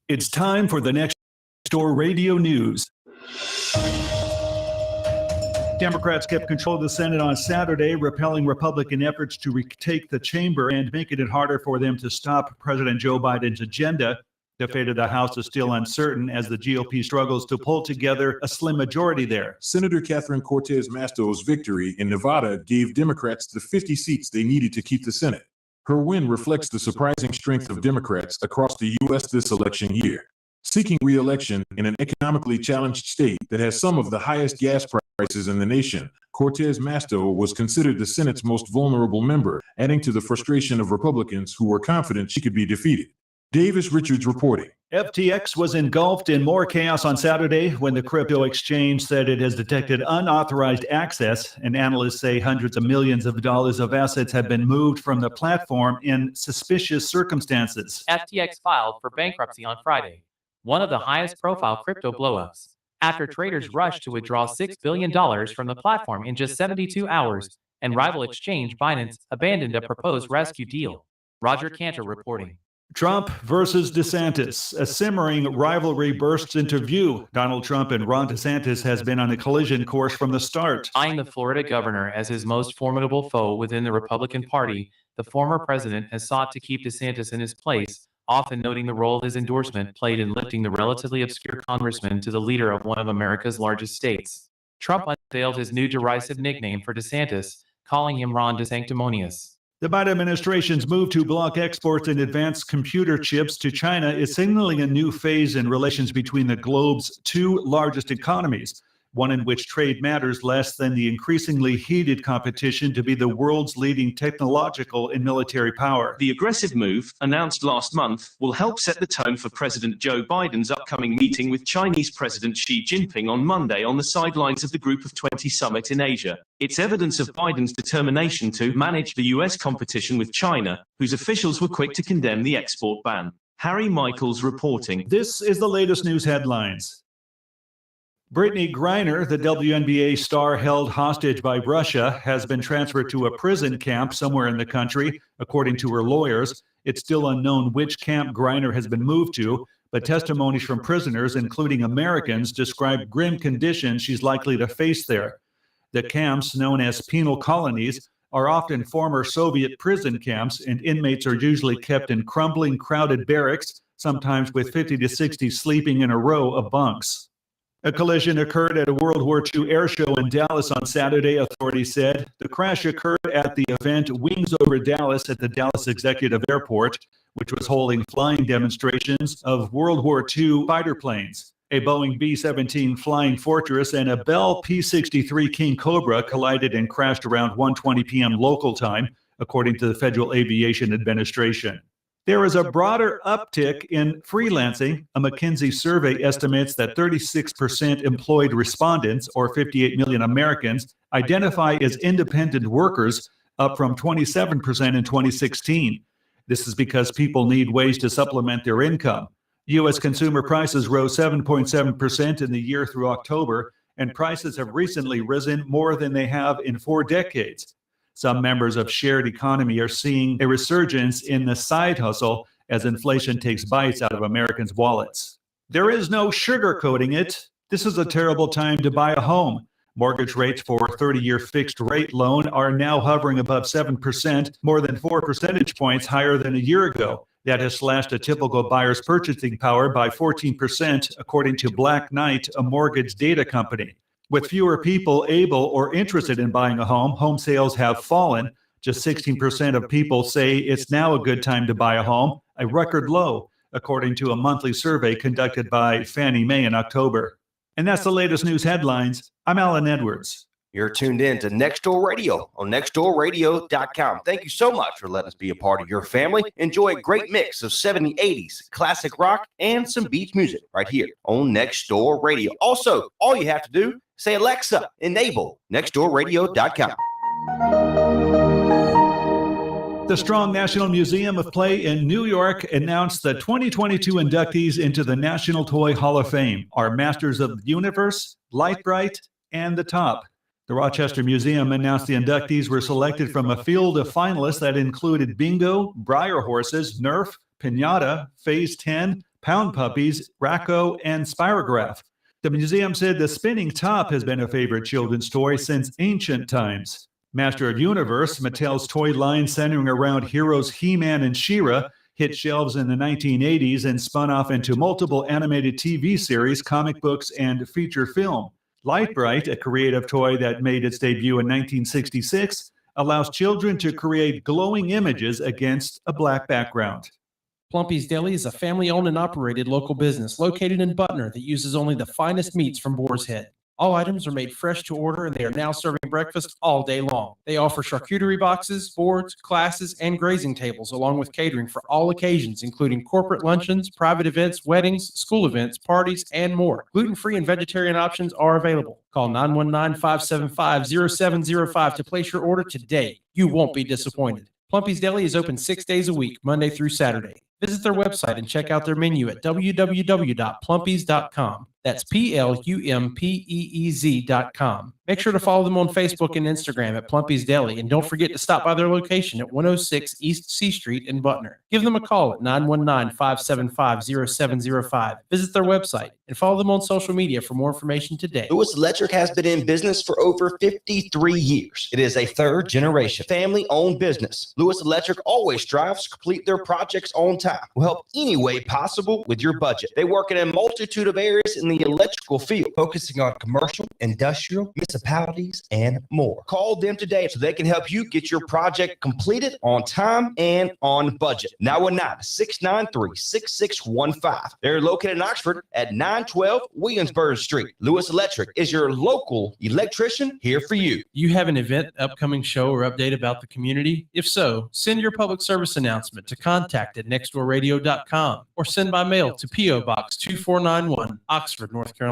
It's time for the Next Door Radio News. Democrats kept control of the Senate on Saturday, repelling Republican efforts to retake the chamber and making it harder for them to stop President Joe Biden's agenda. The fate of the House is still uncertain as the GOP struggles to pull together a slim majority there. Senator Catherine Cortez Masto's victory in Nevada gave Democrats the 50 seats they needed to keep the Senate. Her win reflects the surprising strength of Democrats across the U.S. this election year. Seeking re-election in an economically challenged state that has some of the highest gas prices in the nation, Cortez Masto was considered the Senate's most vulnerable member, adding to the frustration of Republicans who were confident she could be defeated. Davis Richards reporting. FTX was engulfed in more chaos on Saturday when the crypto exchange said it has detected unauthorized access, and analysts say hundreds of millions of dollars of assets have been moved from the platform in suspicious circumstances. FTX filed for bankruptcy on Friday, one of the highest-profile crypto blowups, after traders rushed to withdraw $6 billion from the platform in just 72 hours, and rival exchange Binance abandoned a proposed rescue deal. Roger Cantor reporting. Trump versus DeSantis. A simmering rivalry bursts into view. Donald Trump and Ron DeSantis has been on a collision course from the start. Eyeing the Florida governor as his most formidable foe within the Republican Party, the former president has sought to keep DeSantis in his place, often noting the role his endorsement played in lifting the relatively obscure congressman to the leader of one of America's largest states. Trump unveiled his new derisive nickname for DeSantis, calling him Ron DeSanctimonious. The Biden administration's move to block exports and advanced computer chips to China is signaling a new phase in relations between the globe's two largest economies, one in which trade matters less than the increasingly heated competition to be the world's leading technological and military power. The aggressive move, announced last month, will help set the tone for President Joe Biden's upcoming meeting with Chinese President Xi Jinping on Monday on the sidelines of the Group of 20 summit in Asia. It's evidence of Biden's determination to manage the U.S. competition with China, whose officials were quick to condemn the export ban. Harry Michaels reporting. This is the latest news headlines. Brittany Griner, the WNBA star held hostage by Russia, has been transferred to a prison camp somewhere in the country, according to her lawyers. It's still unknown which camp Griner has been moved to, but testimonies from prisoners, including Americans, describe grim conditions she's likely to face there. The camps, known as penal colonies, are often former Soviet prison camps, and inmates are usually kept in crumbling, crowded barracks, sometimes with 50 to 60 sleeping in a row of bunks. A collision occurred at a World War II air show in Dallas on Saturday, authorities said. The crash occurred at the event Wings Over Dallas at the Dallas Executive Airport, which was holding flying demonstrations of World War II fighter planes. A Boeing B-17 Flying Fortress and a Bell P-63 King Cobra collided and crashed around 1:20 p.m. local time, according to the Federal Aviation Administration. There is a broader uptick in freelancing. A McKinsey survey estimates that 36% employed respondents, or 58 million Americans, identify as independent workers, up from 27% in 2016. This is because people need ways to supplement their income. U.S. consumer prices rose 7.7% in the year through October, and prices have recently risen more than they have in 4 decades. Some members of shared economy are seeing a resurgence in the side hustle as inflation takes bites out of Americans' wallets. There is no sugarcoating it. This is a terrible time to buy a home. Mortgage rates for a 30-year fixed-rate loan are now hovering above 7%, more than 4 percentage points higher than a year ago. That has slashed a typical buyer's purchasing power by 14%, according to Black Knight, a mortgage data company. With fewer people able or interested in buying a home, home sales have fallen. Just 16% of people say it's now a good time to buy a home, a record low, according to a monthly survey conducted by Fannie Mae in October. And that's the latest news headlines. I'm Alan Edwards. You're tuned in to Next Door Radio on nextdoorradio.com. Thank you so much for letting us be a part of your family. Enjoy a great mix of 70s, 80s, classic rock, and some beach music right here on Next Door Radio. Also, all you have to do, say, Alexa, enable nextdoorradio.com. The Strong National Museum of Play in New York announced the 2022 inductees into the National Toy Hall of Fame are Masters of the Universe, Lite-Brite, and The Top. The Rochester Museum announced the inductees were selected from a field of finalists that included Bingo, Briar Horses, Nerf, Pinata, Phase 10, Pound Puppies, Racco, and Spirograph. The museum said the spinning top has been a favorite children's toy since ancient times. Master of Universe, Mattel's toy line centering around heroes He-Man and She-Ra, hit shelves in the 1980s and spun off into multiple animated TV series, comic books, and feature film. Lightbright, a creative toy that made its debut in 1966, allows children to create glowing images against a black background. Plumpy's Deli is a family-owned and operated local business located in Butner that uses only the finest meats from Boar's Head. All items are made fresh to order, and they are now serving breakfast all day long. They offer charcuterie boxes, boards, classes, and grazing tables, along with catering for all occasions, including corporate luncheons, private events, weddings, school events, parties, and more. Gluten-free and vegetarian options are available. Call 919-575-0705 to place your order today. You won't be disappointed. Plumpy's Deli is open 6 days a week, Monday through Saturday. Visit their website and check out their menu at www.plumpies.com. That's PLUMPEEZ.com. Make sure to follow them on Facebook and Instagram at Plumpy's Deli, and don't forget to stop by their location at 106 East C Street in Butner. Give them a call at 919-575-0705. Visit their website and follow them on social media for more information today. Lewis Electric has been in business for over 53 years. It is a third generation family-owned business. Lewis Electric always strives to complete their projects on time. Will help any way possible with your budget. They work in a multitude of areas in the electrical field, focusing on commercial, industrial, municipalities, and more. Call them today so they can help you get your project completed on time and on budget. 919-693-6615. They're located in Oxford at 912 Williamsburg Street. Lewis Electric is your local electrician here for you. You have an event, upcoming show, or update about the community? If so, send your public service announcement to contact@nextdoorradio.com or send by mail to P.O. Box 2491, Oxford, North Carolina.